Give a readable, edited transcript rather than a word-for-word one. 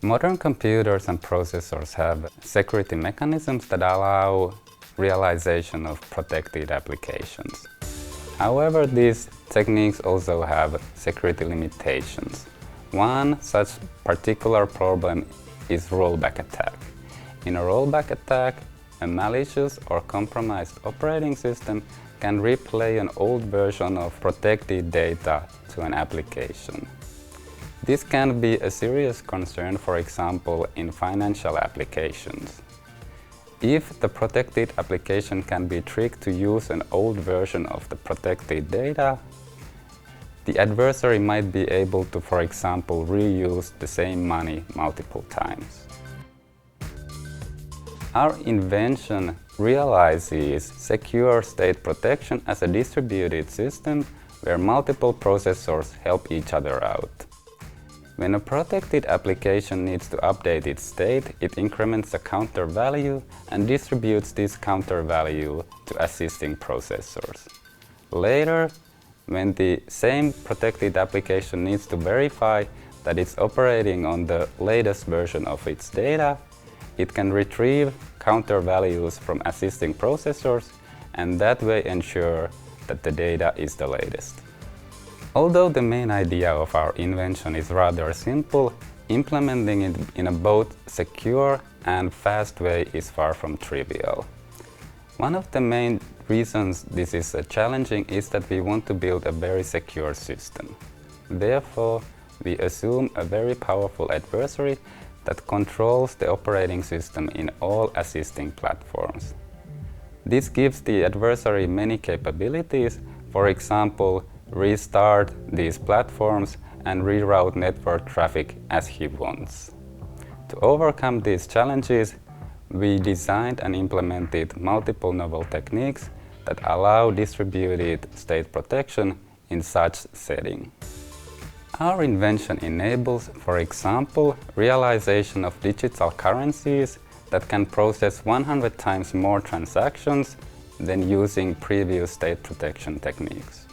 Modern computers and processors have security mechanisms that allow realization of protected applications. However, these techniques also have security limitations. One such particular problem is rollback attack. In a rollback attack, a malicious or compromised operating system can replay an old version of protected data to an application. This can be a serious concern, for example, in financial applications. If the protected application can be tricked to use an old version of the protected data, the adversary might be able to, for example, reuse the same money multiple times. Our invention realizes secure state protection as a distributed system where multiple processors help each other out. When a protected application needs to update its state, it increments a counter value and distributes this counter value to assisting processors. Later, when the same protected application needs to verify that it's operating on the latest version of its data, it can retrieve counter values from assisting processors and that way ensure that the data is the latest. Although the main idea of our invention is rather simple, implementing it in a both secure and fast way is far from trivial. One of the main reasons this is challenging is that we want to build a very secure system. Therefore, we assume a very powerful adversary that controls the operating system in all assisting platforms. This gives the adversary many capabilities, for example, restart these platforms and reroute network traffic as he wants. To overcome these challenges, we designed and implemented multiple novel techniques that allow distributed state protection in such setting. Our invention enables, for example, realization of digital currencies that can process 100 times more transactions than using previous state protection techniques.